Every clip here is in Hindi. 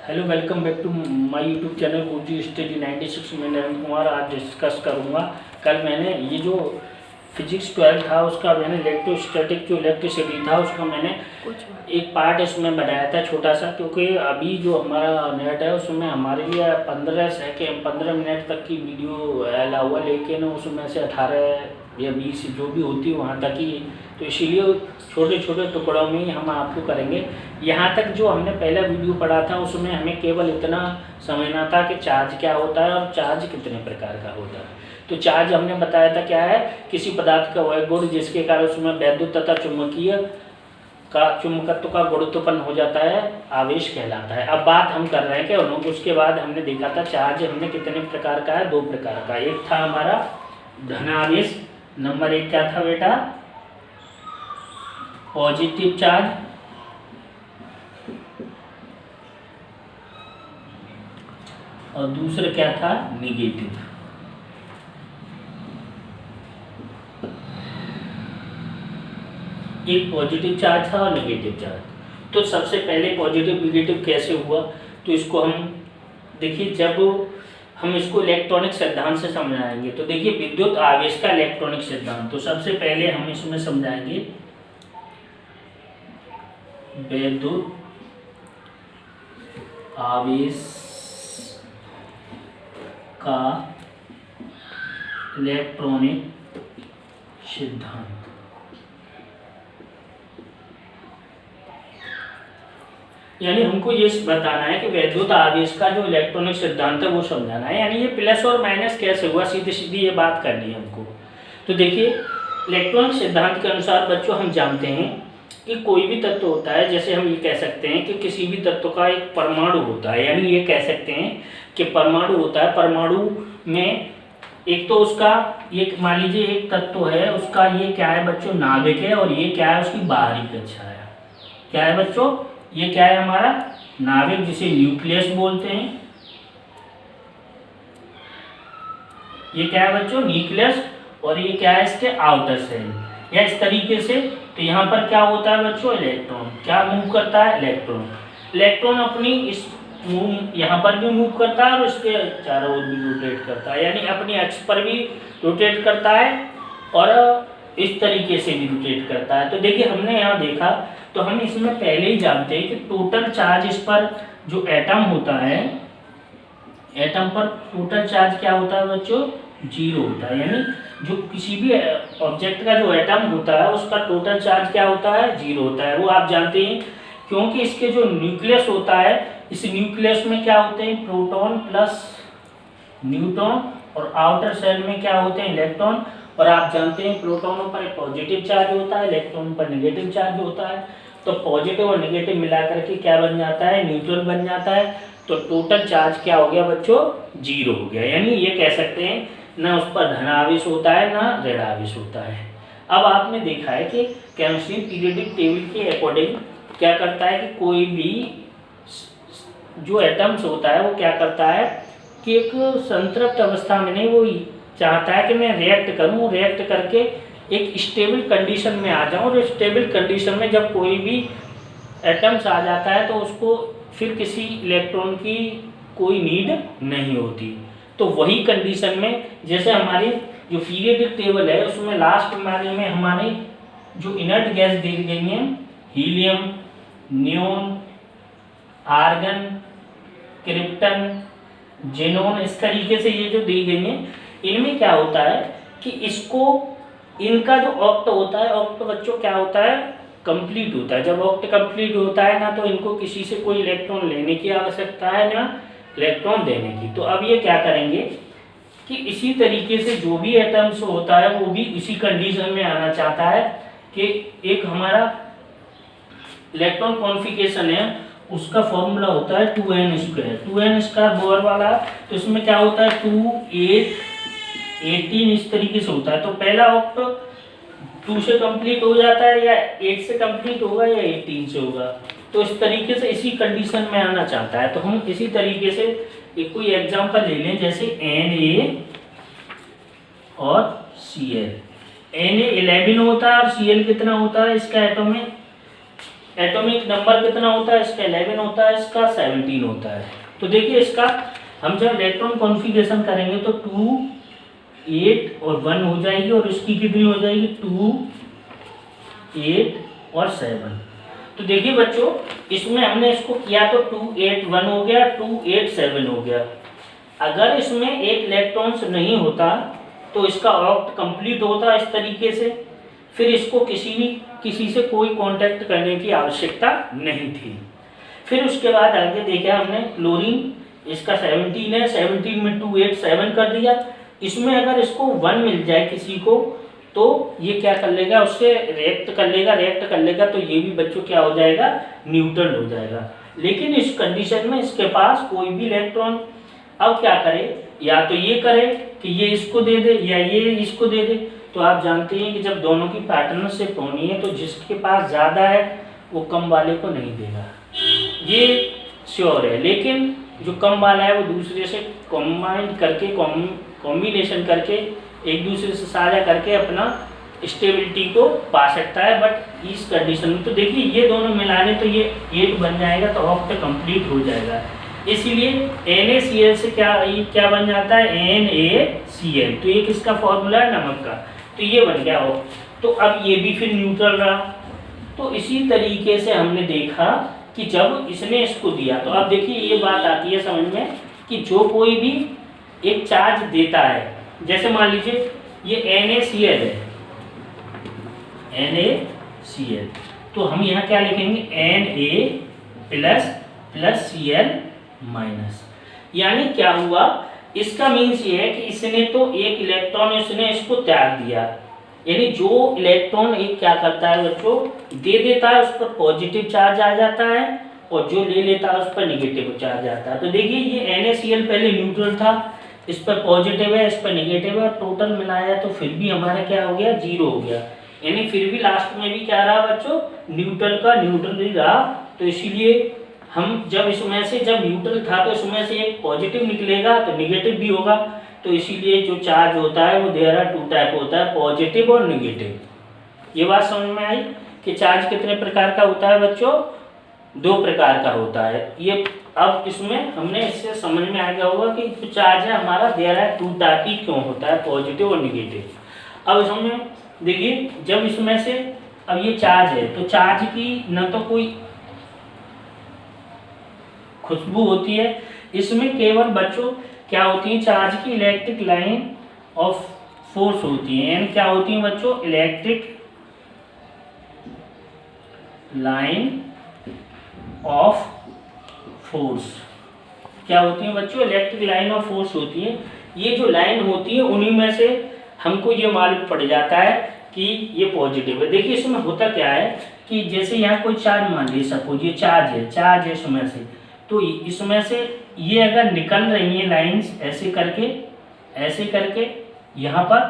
Hello, welcome back to my YouTube channel Guruji study 96 में नरेंद्र कुमार। आज डिस्कस करूँगा। कल मैंने ये जो फिजिक्स 12 था उसका मैंने इलेक्ट्रोस्टैटिक जो इलेक्ट्रिसिटी था उसका मैंने एक पार्ट इसमें बनाया था छोटा सा, क्योंकि अभी जो हमारा नेट है उसमें हमारे लिए 15 मिनट तक की वीडियो अलाउ हुआ, लेकिन उसमें से 18 या 20 जो भी होती है वहाँ तक ही, तो इसीलिए छोटे छोटे टुकड़ों में ही हम आपको करेंगे। यहाँ तक जो हमने पहला वीडियो पढ़ा था उसमें हमें केवल इतना समझना था कि चार्ज क्या होता है और चार्ज कितने प्रकार का होता है। तो चार्ज हमने बताया था क्या है, किसी पदार्थ का वह गुण जिसके कारण उसमें वैद्युत तथा चुंबकीय का चुंबकत्व का गुण उत्पन्न हो जाता है, आवेश कहलाता है। अब बात हम कर रहे हैं कि उसके बाद हमने देखा था चार्ज हमने कितने प्रकार का है, 2 प्रकार का। एक था हमारा धनावेश, नंबर 1 क्या था बेटा, पॉजिटिव चार्ज, और दूसरा क्या था, निगेटिव। एक पॉजिटिव चार्ज था और नेगेटिव चार्ज। तो सबसे पहले पॉजिटिव निगेटिव कैसे हुआ, तो इसको हम देखिए, जब हम इसको इलेक्ट्रॉनिक सिद्धांत से समझाएंगे तो देखिए विद्युत आवेश का इलेक्ट्रॉनिक सिद्धांत। तो सबसे पहले हम इसमें समझाएंगे विद्युत आवेश का इलेक्ट्रॉनिक सिद्धांत। यानी हमको ये बताना है कि वैद्युत आवेश का जो इलेक्ट्रॉनिक सिद्धांत है वो समझाना है, यानी ये प्लस और माइनस कैसे हुआ, सीधी सीधी ये बात करनी है हमको। तो देखिए इलेक्ट्रॉनिक सिद्धांत के अनुसार बच्चों हम जानते हैं कि कोई भी तत्व होता है, जैसे हम ये कह सकते हैं कि किसी भी तत्व का एक परमाणु होता है, यानी ये कह सकते हैं कि परमाणु होता है। परमाणु में एक तो उसका एक मान लीजिए एक तत्व है, उसका ये क्या है बच्चों, नाभिक है, और ये क्या है, उसकी बाहरी कक्षा है। क्या है बच्चों, ये क्या है हमारा नाभिक, जिसे न्यूक्लियस बोलते हैं। ये क्या है बच्चों, न्यूक्लियस, और ये क्या है इसके आउटर सेल, या इस तरीके से। तो यहाँ पर क्या होता है बच्चों, इलेक्ट्रॉन क्या मूव करता है, इलेक्ट्रॉन अपनी इस यहाँ पर भी मूव करता है और इसके चारों ओर भी रोटेट करता है, यानी अपनी अक्ष पर भी रोटेट करता है और इस तरीके से भी रोटेट करता है। तो देखिए हमने यहाँ देखा, तो हम इसमें पहले ही जानते हैं कि टोटल चार्ज इस पर जो एटम होता है, एटम पर टोटल चार्ज क्या होता है बच्चों, 0 होता है। यानी जो किसी भी ऑब्जेक्ट का जो एटम होता है उसका टोटल चार्ज क्या होता है, 0 होता है। वो आप जानते हैं क्योंकि इसके जो न्यूक्लियस होता है, इस न्यूक्लियस में क्या होते हैं, प्रोटॉन प्लस न्यूट्रॉन, और आउटर सेल में क्या होते हैं, इलेक्ट्रॉन। और आप जानते हैं प्रोटॉनों पर पॉजिटिव चार्ज होता है, इलेक्ट्रॉन पर नेगेटिव चार्ज होता है। तो पॉजिटिव और नेगेटिव मिलाकर के क्या बन जाता है, न्यूट्रल बन जाता है। तो टोटल चार्ज क्या हो गया बच्चों, 0 हो गया। यानी ये कह सकते हैं ना उस पर धनावेश होता है ना ऋणावेश होता है। अब आपने देखा है कि केमिस्ट्री पीरियोडिक टेबल के अकॉर्डिंग क्या करता है कि कोई भी जो एटम्स होता है वो क्या करता है कि एक संतृप्त अवस्था में नहीं, वो चाहता है कि मैं रिएक्ट करूं, रिएक्ट करके एक स्टेबल कंडीशन में आ जाऊं। और स्टेबल कंडीशन में जब कोई भी एटम्स आ जाता है तो उसको फिर किसी इलेक्ट्रॉन की कोई नीड नहीं होती। तो वही कंडीशन में जैसे हमारी जो पीरियोडिक टेबल है उसमें लास्ट में हमारी जो इनर्ट गैस दी गई है, helium, neon, argon, krypton, xenon, इस तरीके से ये जो दी गई है, इनमें क्या होता है कि इसको इनका जो ऑक्ट होता है, ऑक्ट बच्चों क्या होता है, कंप्लीट होता है। जब ऑक्ट कंप्लीट होता है ना तो इनको किसी से कोई इलेक्ट्रॉन लेने की आवश्यकता है ना इलेक्ट्रॉन देने की। तो अब ये क्या करेंगे कि इसी तरीके से जो भी एटम्स होता है वो भी इसी कंडीशन में आना चाहता है कि एक हमारा इलेक्ट्रॉन कॉन्फिगरेशन है, उसका फॉर्मूला होता है 2n²। बोर वाला, तो इसमें क्या होता है 2, 8, 18 इस तरीके से होता है। तो पहला ऑक्ट 2 से कंप्लीट हो जाता है, या 8 से कंप्लीट होगा, या 18 से होगा। तो इस तरीके से इसी कंडीशन में आना चाहता है। तो हम इसी तरीके से एक कोई एग्जांपल ले लें, जैसे Na और Cl। Na 11 होता है और Cl कितना होता है, इसका एटॉमिक एटॉमिक नंबर कितना होता है इसका 11 होता है, इसका 17 होता है। तो देखिए इसका हम जब इलेक्ट्रॉन कॉन्फ़िगरेशन करेंगे तो 2 8 और 1 हो जाएगी, और इसकी कितनी हो जाएगी 2 8 और 7। तो देखिए बच्चों इसमें हमने इसको किया तो 2 8 1 हो गया, 2 8 7 हो गया। अगर इसमें एक इलेक्ट्रॉन्स नहीं होता तो इसका ऑक्ट कंप्लीट होता इस तरीके से, फिर इसको किसी से कोई कांटेक्ट करने की आवश्यकता नहीं थी। फिर उसके बाद आगे देखा हमने क्लोरीन, इसका 17 है, 17 में 2 8 7 कर दिया। इसमें अगर इसको 1 मिल जाए किसी को तो ये क्या कर लेगा, उससे रिएक्ट कर लेगा तो ये भी बच्चों क्या हो जाएगा, न्यूट्रल हो जाएगा। लेकिन इस कंडीशन में इसके पास कोई भी इलेक्ट्रॉन, अब क्या करे, या तो ये करे कि ये इसको दे दे या ये इसको दे दे। तो आप जानते हैं कि जब दोनों की पार्टनरशिप होनी है तो जिसके पास ज़्यादा है वो कम वाले को नहीं देगा, ये श्योर है। लेकिन जो कम वाला है वो दूसरे से कॉम्बाइन करके कॉम्बिनेशन करके एक दूसरे से साझा करके अपना स्टेबिलिटी को पा सकता है। बट इस कंडीशन में तो देखिए ये दोनों मिलाने तो ये 8 बन जाएगा तो ऑक्ट कंप्लीट हो जाएगा। इसीलिए NaCl से क्या बन जाता है, NaCl। तो ये किसका फॉर्मूला है, नमक का, तो ये बन गया हो। तो अब ये भी फिर न्यूट्रल रहा। तो इसी तरीके से हमने देखा कि जब इसने इसको दिया तो अब देखिए ये बात आती है समझ में कि जो कोई भी एक चार्ज देता है, जैसे मान लीजिए ये NaCl है, NaCl, तो हम यहाँ क्या लिखेंगे, Na++Cl-, यानी क्या हुआ, इसका मीन्स ये है कि इसने तो एक इलेक्ट्रॉन इसने इसको त्याग दिया, यानी जो इलेक्ट्रॉन एक क्या करता है बच्चों, दे देता है, उस पर पॉजिटिव चार्ज आ जाता है, और जो ले लेता है उस पर निगेटिव चार्ज आता है। तो देखिए ये NaCl पहले न्यूट्रल था, इस पर पॉजिटिव है, इस पर निगेटिव है, और टोटल मिलाया तो फिर भी हमारा क्या हो गया, 0 हो गया। यानी फिर भी लास्ट में भी क्या रहा बच्चों, न्यूट्रल का न्यूट्रल ही रहा। तो इसीलिए हम जब इसमें से जब न्यूट्रल था तो इसमें से एक पॉजिटिव निकलेगा तो निगेटिव भी होगा। तो इसीलिए जो चार्ज होता है वो देयर आर 2 टाइप होता है, पॉजिटिव और निगेटिव। ये बात समझ में आई कि चार्ज कितने प्रकार का होता है बच्चों, 2 प्रकार का होता है। ये अब इसमें हमने इससे समझ में आ गया होगा कि जो चार्ज है हमारा देयर आर 2 टाइप ही क्यों होता है, पॉजिटिव और निगेटिव। अब इसमें देखिए जब इसमें से अब ये चार्ज है तो चार्ज की न तो कोई खुशबू होती है, इसमें केवल बच्चों क्या होती है, चार्ज की इलेक्ट्रिक लाइन ऑफ फोर्स होती है। यानी क्या होती है बच्चों, इलेक्ट्रिक लाइन ऑफ फोर्स। क्या होती है बच्चों, इलेक्ट्रिक लाइन ऑफ फोर्स होती है। ये जो लाइन होती है उन्हीं में से हमको ये मालूम पड़ जाता है कि ये पॉजिटिव है। देखिए इसमें होता क्या है कि जैसे यहाँ कोई चार्ज मान लीजिए, सपोज ये चार्ज है इसमें से, तो इसमें से ये अगर निकल रही है लाइंस ऐसे करके यहाँ पर,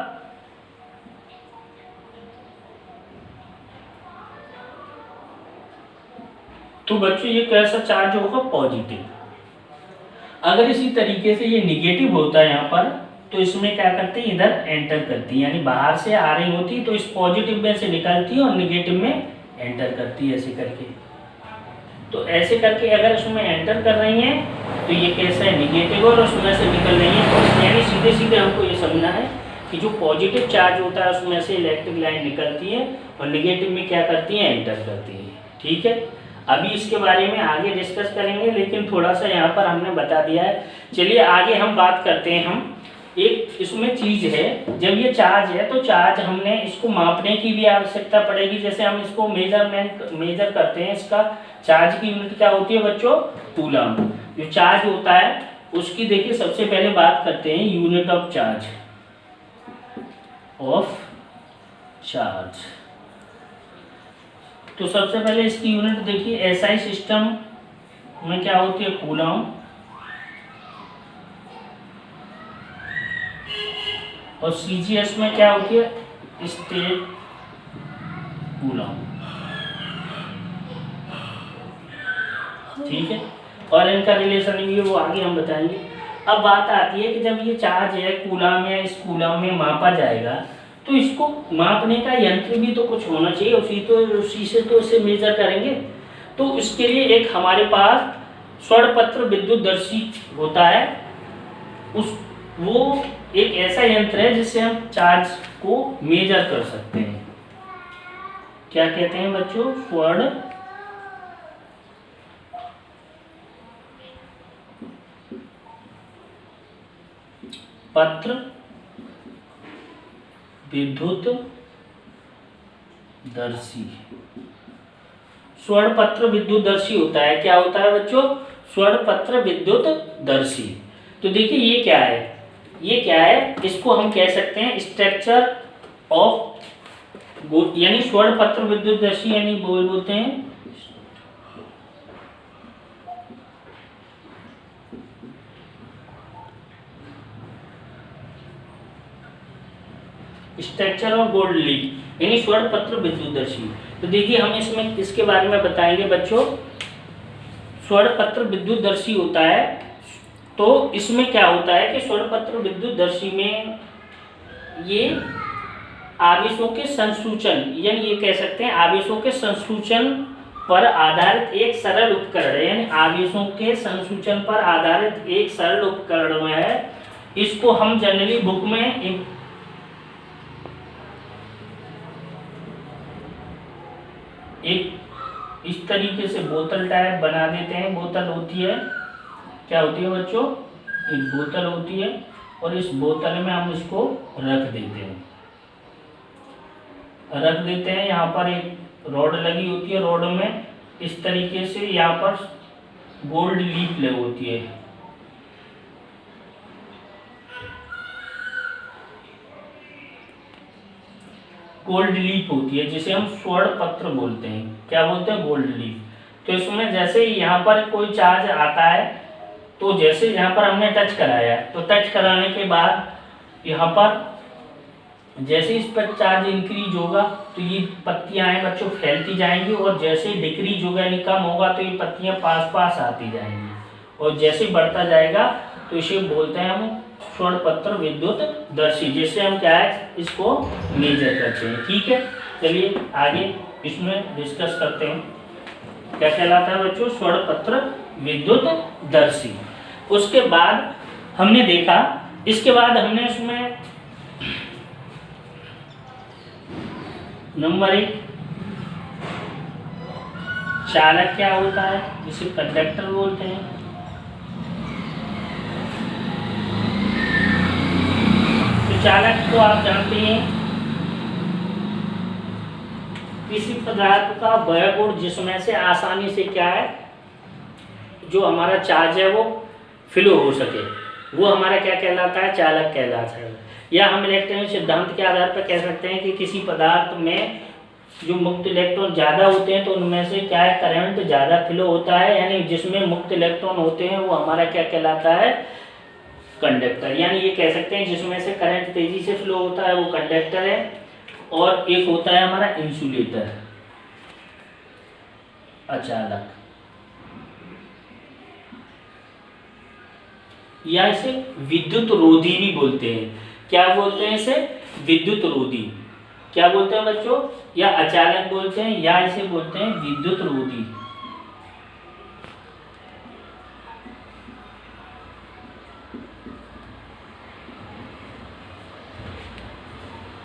तो बच्चों ये कैसा चार्ज होगा, पॉजिटिव। अगर इसी तरीके से ये निगेटिव होता है यहाँ पर, तो इसमें क्या करते हैं, इधर एंटर करती है, यानी बाहर से आ रही होती है तो इस पॉजिटिव में से निकलती है और निगेटिव में एंटर करती है, ऐसे करके। तो ऐसे करके अगर उसमें एंटर कर रही हैं तो ये कैसा है, निगेटिव, और उसमें से निकल रही है। यानी सीधे सीधे हमको ये समझना है कि जो पॉजिटिव चार्ज होता है उसमें से इलेक्ट्रिक लाइन निकलती है और निगेटिव में क्या करती है, एंटर करती है। ठीक है, अभी इसके बारे में आगे डिस्कस करेंगे, लेकिन थोड़ा सा यहाँ पर हमने बता दिया है। चलिए आगे हम बात करते हैं। हम एक इसमें चीज़ है, जब ये चार्ज है तो चार्ज हमने इसको मापने की भी आवश्यकता पड़ेगी। जैसे हम इसको मेजर करते हैं, इसका चार्ज की यूनिट क्या होती है बच्चों, कूलम। जो चार्ज होता है उसकी देखिए सबसे पहले बात करते हैं यूनिट ऑफ चार्ज। तो सबसे पहले इसकी यूनिट देखिए, SI सिस्टम में क्या होती है, कूलम, और CGS में क्या होती है, स्टेट कूलम। ठीक है, और इनका रिलेशन भी है वो आगे हम बताएंगे। अब बात आती है कि जब ये चार्ज है कूलम या इस कूलम में मापा जाएगा तो इसको मापने का यंत्र भी तो कुछ होना चाहिए, उसी से तो इसे मेजर करेंगे। तो इसके लिए एक हमारे पास स्वरपत्र विद्युतदर्शी होता है। वो एक ऐसा यंत्र है जिससे हम चार्ज को मेजर कर सकते हैं। क्या कहते हैं बच्चों? स्वर्ण पत्र विद्युत दर्शी। स्वर्ण पत्र विद्युतदर्शी होता है। क्या होता है बच्चों? स्वर्ण पत्र विद्युतदर्शी। तो देखिए ये क्या है, ये क्या है, इसको हम कह सकते हैं स्ट्रक्चर ऑफ यानी स्वर्ण पत्र विद्युतदर्शी यानी बोलते हैं स्ट्रक्चर ऑफ गोल्ड लीफ यानी स्वर्ण पत्र विद्युतदर्शी। तो देखिए हम इसमें इसके बारे में बताएंगे बच्चों। स्वर्ण पत्र विद्युतदर्शी होता है, तो इसमें क्या होता है कि स्वर्ण पत्र विद्युतदर्शी में ये आवेशों के संसूचन यानी ये कह सकते हैं आवेशों के संसूचन पर आधारित एक सरल उपकरण है। यानी आवेशों के संसूचन पर आधारित एक सरल उपकरण है। इसको हम जनरली बुक में एक इस तरीके से बोतल टाइप बना देते हैं। बोतल होती है, क्या होती है बच्चों? एक बोतल होती है और इस बोतल में हम इसको रख देते हैं। यहाँ पर एक रॉड लगी होती है, रॉड में इस तरीके से यहाँ पर गोल्ड लीफ लगी होती है। गोल्ड लीफ होती है जिसे हम स्वर्ण पत्र बोलते हैं। क्या बोलते हैं? Gold leaf. तो इसमें जैसे यहाँ पर कोई चार्ज आता है, तो जैसे यहाँ पर हमने टच कराया, तो टच कराने के बाद यहाँ पर जैसे इस पर चार्ज इंक्रीज होगा तो ये पत्तियां हैं बच्चों फैलती जाएंगी, और जैसे डिक्रीज होगा यानी कम होगा तो ये पत्तियां पास पास आती जाएंगी, और जैसे बढ़ता जाएगा तो इसे बोलते हैं हम स्वर्ण पत्र विद्युतदर्शी, जिससे हम क्या है इसको मेजर करते हैं। ठीक है, चलिए आगे इसमें डिस्कस करते हैं क्या कहलाता है बच्चों स्वर्ण पत्र विद्युतदर्शी। उसके बाद हमने देखा, इसके बाद हमने इसमें नंबर 1 चालक क्या होता है, जिसे कंडक्टर बोलते हैं। तो चालक को आप जानते हैं किसी पदार्थ का वह गुण जिसमें से आसानी से क्या है जो हमारा चार्ज है वो फ्लो हो सके, वो हमारा क्या कहलाता है? चालक कहलाता है। या हम इलेक्ट्रॉनिक सिद्धांत के आधार पर कह सकते हैं कि किसी पदार्थ में जो मुक्त इलेक्ट्रॉन ज़्यादा होते हैं तो उनमें से क्या है करंट ज़्यादा फ्लो होता है, यानी जिसमें मुक्त इलेक्ट्रॉन होते हैं वो हमारा क्या कहलाता है? कंडक्टर। यानी ये कह सकते हैं जिसमें से करंट तेजी से फ्लो होता है वो कंडक्टर है, और एक होता है हमारा इंसुलेटर, अचालक, या इसे विद्युत रोधी भी बोलते हैं। क्या बोलते हैं इसे? विद्युत रोधी। क्या बोलते हैं बच्चों? या अचालक बोलते हैं या इसे बोलते हैं विद्युत रोधी।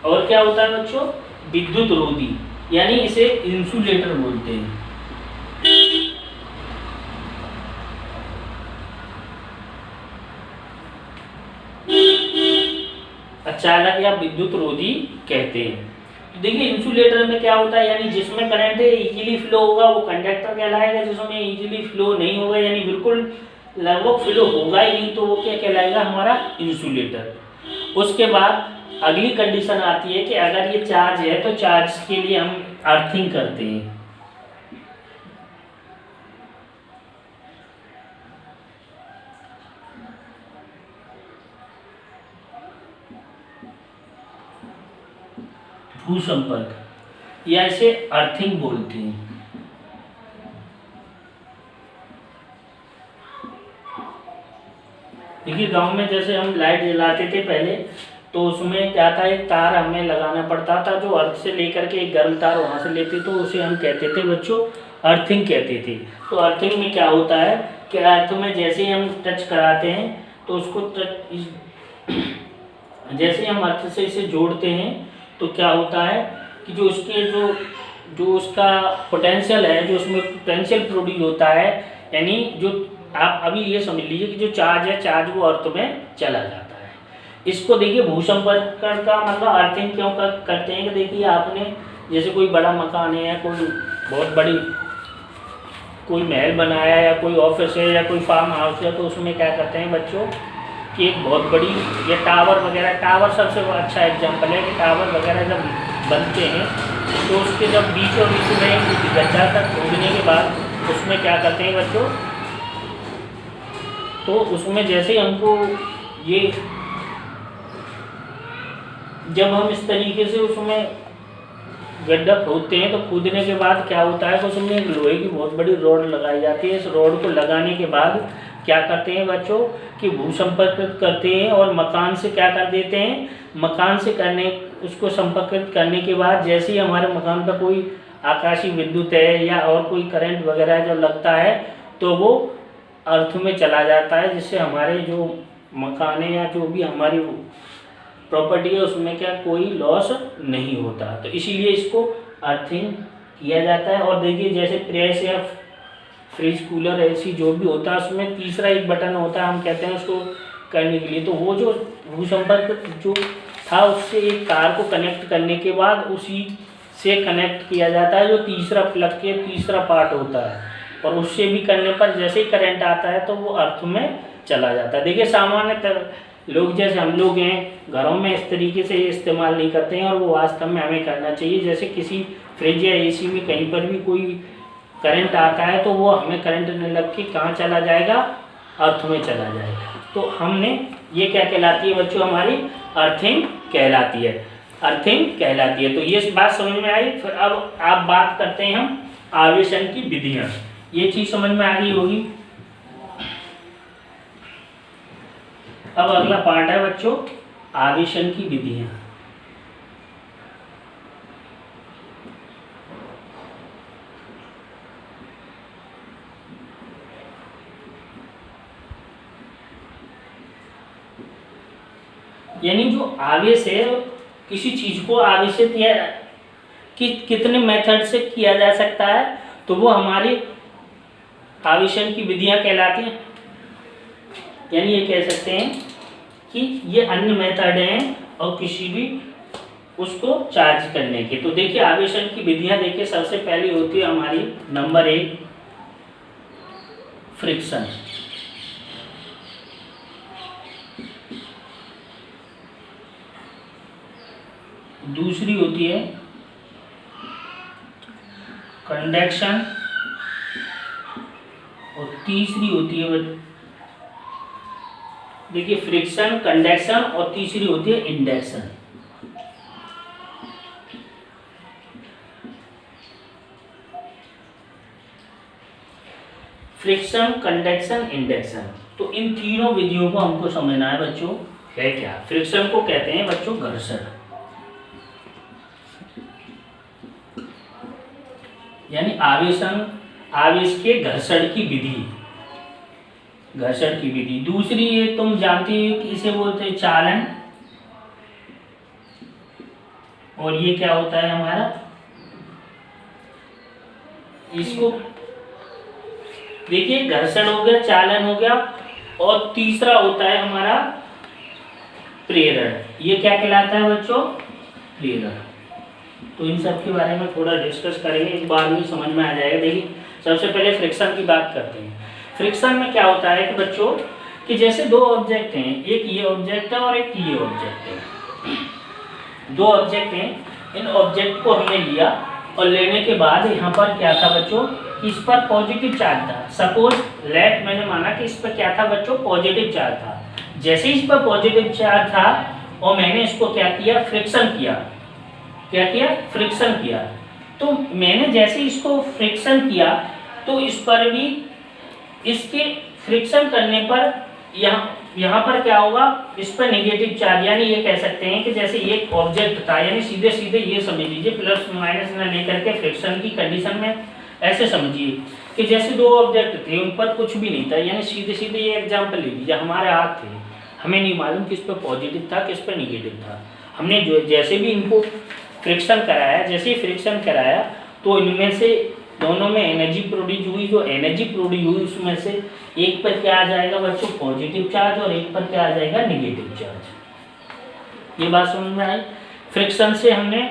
और क्या होता है बच्चों? विद्युत रोधी, यानी इसे इंसुलेटर बोलते हैं। अचालक या विद्युत रोधी कहते हैं। तो देखिए इंसुलेटर में क्या होता है, यानी जिसमें करंट इजीली फ्लो होगा वो कंडक्टर कहलाएगा, जिसमें इजीली फ्लो नहीं होगा यानी बिल्कुल लगभग फ्लो होगा ही नहीं तो वो क्या कहलाएगा? हमारा इंसुलेटर। उसके बाद अगली कंडीशन आती है कि अगर ये चार्ज है तो चार्ज के लिए हम अर्थिंग करते हैं। भूसंपर्क या इसे अर्थिंग बोलते हैं। देखिए गांव में जैसे हम लाइट जलाते थे पहले, तो उसमें क्या था एक तार हमें लगाना पड़ता था जो अर्थ से लेकर के एक गर्म तार वहां से लेते, तो उसे हम कहते थे बच्चों अर्थिंग कहते थे। तो अर्थिंग में क्या होता है कि अर्थ में जैसे ही हम टच कराते हैं तो उसको जैसे हम अर्थ से इसे जोड़ते हैं तो क्या होता है कि जो उसके जो उसका पोटेंशियल है, जो उसमें पोटेंशियल प्रोड्यूस होता है, यानी जो आप अभी ये समझ लीजिए कि जो चार्ज है, चार्ज वो अर्थ में चला जाता है। इसको देखिए भूसंपर्क का मतलब अर्थिंग क्यों करते हैं कि देखिए आपने जैसे कोई बड़ा मकान है या कोई बहुत बड़ी कोई महल बनाया या कोई ऑफिस है या कोई फार्म हाउस है, तो उसमें क्या करते हैं बच्चों कि एक बहुत बड़ी या टावर वगैरह, टावर सबसे अच्छा एग्जांपल है कि टावर वगैरह जब बनते हैं तो उसके जब बीचों बीच में गड्ढा तक खोदने के बाद उसमें क्या करते हैं बच्चों, तो उसमें जैसे हमको ये जब हम इस तरीके से उसमें गड्ढा खोदते हैं तो खोदने के बाद क्या होता है कि उसमें एक लोहे की बहुत बड़ी रॉड लगाई जाती है। इस रॉड को लगाने के बाद क्या करते हैं बच्चों कि भूसंपर्कित करते हैं और मकान से क्या कर देते हैं, मकान से उसको संपर्कित करने के बाद जैसे ही हमारे मकान पर कोई आकाशीय विद्युत है या और कोई करंट वगैरह जो लगता है तो वो अर्थ में चला जाता है, जिससे हमारे जो मकान है या जो भी हमारी प्रॉपर्टी है उसमें क्या कोई लॉस नहीं होता। तो इसीलिए इसको अर्थिंग किया जाता है। और देखिए जैसे प्रेस या फ्रिज कूलर ऐसी जो भी होता है उसमें तीसरा एक बटन होता है, हम कहते हैं उसको करने के लिए, तो वो जो भूसंपर्क जो था उससे एक तार को कनेक्ट करने के बाद उसी से कनेक्ट किया जाता है जो तीसरा प्लग के तीसरा पार्ट होता है, और उससे भी करने पर जैसे ही करंट आता है तो वो अर्थ में चला जाता है। देखिए सामान्यतः लोग जैसे हम लोग हैं घरों में इस तरीके से इस्तेमाल नहीं करते हैं, और वो वास्तव में हमें करना चाहिए। जैसे किसी फ्रिज या एसी में कहीं पर भी कोई करंट आता है तो वो हमें करंट न लग के कहाँ चला जाएगा, अर्थ में चला जाएगा। तो हमने ये क्या कहलाती है बच्चों, हमारी अर्थिंग कहलाती है, अर्थिंग कहलाती है। तो ये बात समझ में आई। फिर अब आप बात करते हैं हम आवेशन की विधियाँ। ये चीज़ समझ में आ गई होगी। अब अगला पार्ट है बच्चों आवेशन की विधियाँ। यानी जो आवेश है किसी चीज को आवेशित या कितने मेथड से किया जा सकता है, तो वो हमारी आवेशन की विधियां कहलाती हैं। यानी ये कह सकते हैं कि ये अन्य मेथड हैं और किसी भी उसको चार्ज करने के। तो देखिए आवेशन की विधियां, देखिए सबसे पहली होती है हमारी नंबर 1 फ्रिक्शन। दूसरी होती है कंडक्शन, और तीसरी होती है देखिए फ्रिक्शन, कंडक्शन, और तीसरी होती है इंडक्शन। फ्रिक्शन, कंडक्शन, इंडक्शन, तो इन तीनों विधियों को हमको समझना है बच्चों है क्या। फ्रिक्शन को कहते हैं बच्चों घर्षण, यानी आवेश के घर्षण की विधि, घर्षण की विधि। दूसरी ये तुम जानती हो कि इसे बोलते हैं चालन, और ये क्या होता है हमारा, इसको देखिए घर्षण हो गया, चालन हो गया, और तीसरा होता है हमारा प्रेरण। ये क्या कहलाता है बच्चों, प्रेरण। तो इन सब के बारे में थोड़ा डिस्कस करेंगे, एक बार में समझ में आ जाएगा। देखिए सबसे पहले फ्रिक्शन की बात करते हैं। फ्रिक्शन में क्या होता है कि बच्चों कि जैसे दो ऑब्जेक्ट हैं, एक ये ऑब्जेक्ट है और एक ये ऑब्जेक्ट है, दो ऑब्जेक्ट हैं, इन ऑब्जेक्ट को हमने लिया और लेने के बाद यहाँ पर क्या था बच्चों, इस पर पॉजिटिव चार्ज था। सपोज लेट मैंने माना कि इस पर क्या था बच्चों, पॉजिटिव चार्ज था। जैसे इस पर पॉजिटिव चार्ज था और मैंने इसको क्या किया, फ्रिक्शन किया, क्या किया, फ्रिक्शन किया। तो मैंने जैसे इसको फ्रिक्शन किया तो इस पर भी इसके फ्रिक्शन करने पर यहाँ पर क्या होगा, इस पर नेगेटिव चार्ज, यानी ये कह सकते हैं कि जैसे ये ऑब्जेक्ट था, यानी सीधे सीधे ये समझ लीजिए प्लस माइनस न लेकर के फ्रिक्शन की कंडीशन में ऐसे समझिए कि जैसे दो ऑब्जेक्ट थे, उन पर कुछ भी नहीं था, यानी सीधे सीधे ये एग्जाम्पल ले लीजिए, हमारे हाथ थे, हमें नहीं मालूम किस पे पॉजिटिव था किस पे निगेटिव था। हमने जो जैसे भी इनको फ्रिक्शन कराया, जैसे ही फ्रिक्शन कराया तो इनमें से दोनों में एनर्जी प्रोड्यूस हुई, जो एनर्जी प्रोड्यूस हुई उसमें से एक पर क्या आ जाएगा बच्चों, पॉजिटिव चार्ज, और एक पर क्या आ जाएगा, निगेटिव चार्ज। ये बात समझ में आई। फ्रिक्शन से हमने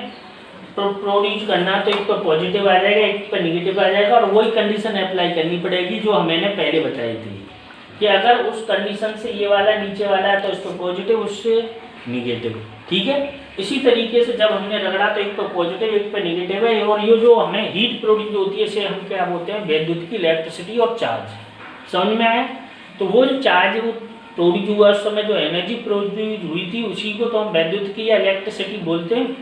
प्रोड्यूस करना, तो एक पर पॉजिटिव आ जाएगा एक पर निगेटिव आ जाएगा, और वही कंडीशन अप्लाई करनी पड़ेगी जो मैंने पहले बताई थी कि अगर उस कंडीशन से ये वाला नीचे वाला है तो इस पर पॉजिटिव, उससे निगेटिव। ठीक है, इसी तरीके से जब हमने रगड़ा तो एक पर पॉजिटिव एक पर निगेटिव है, और ये जो हमें हीट प्रोड्यूस होती है इसे हम क्या बोलते हैं, वैद्युत की इलेक्ट्रिसिटी और चार्ज। समझ में आया। तो वो जो चार्ज वो प्रोड्यूस हुआ उस समय जो एनर्जी प्रोड्यूस हुई थी उसी को तो हम वैद्युत की या इलेक्ट्रिसिटी बोलते हैं।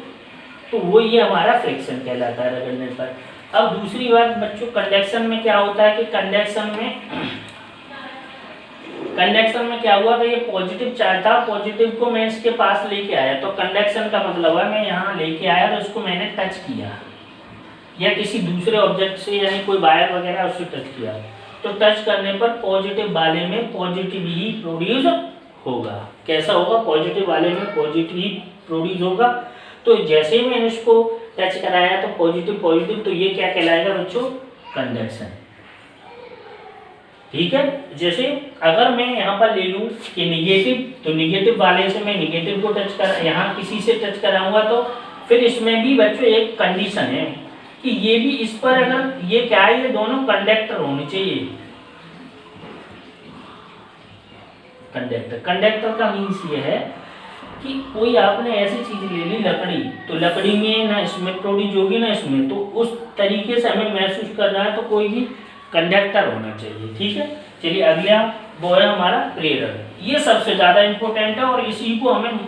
तो वो ये हमारा फ्रिक्शन कहलाता है रगड़ने पर। अब दूसरी बात बच्चों, कंडक्शन में क्या होता है कि कंडक्शन में क्या हुआ था, ये पॉजिटिव चार्ज था, पॉजिटिव को मैं इसके पास लेके आया, तो कंडक्शन का मतलब है मैं यहाँ लेके आया तो इसको मैंने टच किया या किसी दूसरे ऑब्जेक्ट से, यानी कोई वायर वगैरह उससे टच किया, तो टच करने पर पॉजिटिव वाले में पॉजिटिव ही प्रोड्यूस होगा। कैसा होगा, पॉजिटिव वाले में पॉजिटिव ही प्रोड्यूस होगा। तो जैसे ही मैंने इसको टच कराया तो पॉजिटिव पॉजिटिव, तो ये क्या कहलाएगा बच्चों, कंडक्शन। ठीक है, जैसे अगर मैं यहाँ पर ले लूँ कि निगेटिव, तो निगेटिव वाले से मैं निगेटिव को टच कर, यहाँ किसी से टच कराऊंगा तो फिर इसमें भी बच्चों एक कंडीशन है कि ये भी इस पर, अगर ये क्या है, ये दोनों कंडक्टर होने चाहिए। कंडक्टर का मीन्स ये है कि कोई आपने ऐसी चीज ले ली लकड़ी, तो लकड़ी में ना इसमें प्रोड्यूस होगी ना इसमें, तो उस तरीके से हमें महसूस करना है तो कोई भी कंडक्टर होना चाहिए। ठीक है, चलिए अगला वो है हमारा प्रेरक। ये सबसे ज़्यादा इम्पोर्टेंट है और इसी को हमें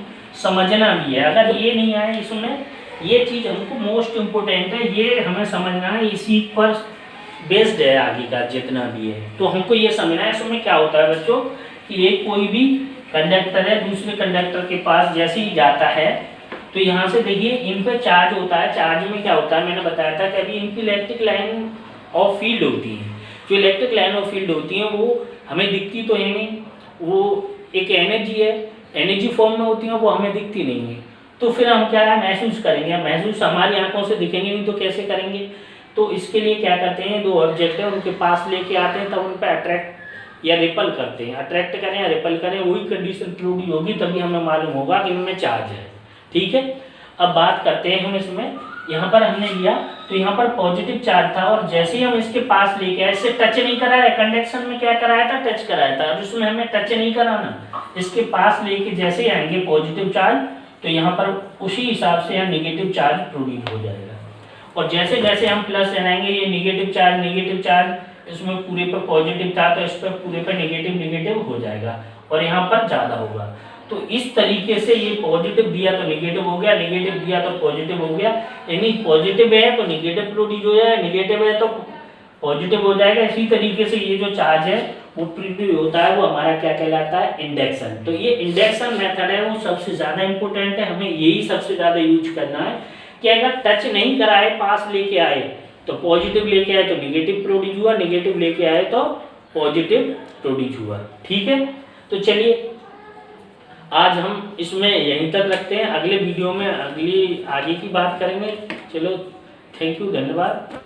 समझना भी है। अगर ये नहीं आए इसमें, ये चीज़ हमको मोस्ट इम्पोर्टेंट है, ये हमें समझना है, इसी पर बेस्ड है आगे का जितना भी है। तो हमको ये समझना है इसमें क्या होता है बच्चों कि ये कोई भी कंडक्टर है दूसरे कंडक्टर के पास जैसे ही जाता है तो यहाँ से देखिए इन पर चार्ज होता है। चार्ज में क्या होता है, मैंने बताया था कि अभी इनकी इलेक्ट्रिक लाइन ऑफ फील्ड होती है। जो इलेक्ट्रिक लाइन ऑफ फील्ड होती है वो हमें दिखती तो है नहीं, वो एक एनर्जी है, एनर्जी फॉर्म में होती है, वो हमें दिखती नहीं है। तो फिर हम क्या है महसूस करेंगे, महसूस हमारी आंखों से दिखेंगे नहीं तो कैसे करेंगे। तो इसके लिए क्या करते हैं, दो ऑब्जेक्ट है उनके पास लेके आते हैं, तब उन पर अट्रैक्ट या रिपल करते हैं। अट्रैक्ट करें या रिपल करें, वही कंडीशन प्रोड्यूस होगी, तभी हमें मालूम होगा कि इनमें चार्ज है। ठीक है, अब बात करते हैं हम इसमें, यहाँ पर हमने लिया तो यहाँ पर पॉजिटिव चार्ज था और जैसे ही हम इसके पास लेके आए, इससे टच नहीं कराया। कंडक्शन में क्या कराया था, टच कराया था, और इसमें हमें टच नहीं कराना, इसके पास लेके जैसे ही आएंगे पॉजिटिव चार्ज तो यहाँ पर उसी हिसाब से यहाँ निगेटिव चार्ज प्रोड्यूस हो जाएगा। और जैसे जैसे हम प्लस लगाएंगे, ये निगेटिव चार्ज इसमें पूरे पर पॉजिटिव था तो इस पर पूरे पर निगेटिव हो जाएगा और यहाँ पर ज़्यादा होगा। तो इस तरीके से ये पॉजिटिव दिया तो निगेटिव हो गया, निगेटिव दिया तो पॉजिटिव हो गया, यानी पॉजिटिव है तो निगेटिव प्रोड्यूस हो जाएगा, निगेटिव है तो पॉजिटिव हो जाएगा। इसी तरीके से ये जो चार्ज है वो प्रोड्यूस होता है, वो हमारा क्या कहलाता है, इंडक्शन। तो ये इंडक्शन मेथड है वो सबसे ज़्यादा इंपॉर्टेंट है, हमें यही सबसे ज़्यादा यूज करना है कि अगर टच नहीं कराए पास लेके आए तो पॉजिटिव लेके आए तो निगेटिव प्रोड्यूस हुआ, निगेटिव लेके आए तो पॉजिटिव प्रोड्यूस हुआ। ठीक है, तो चलिए आज हम इसमें यहीं तक रखते हैं, अगले वीडियो में अगली आगे की बात करेंगे। चलो, थैंक यू, धन्यवाद।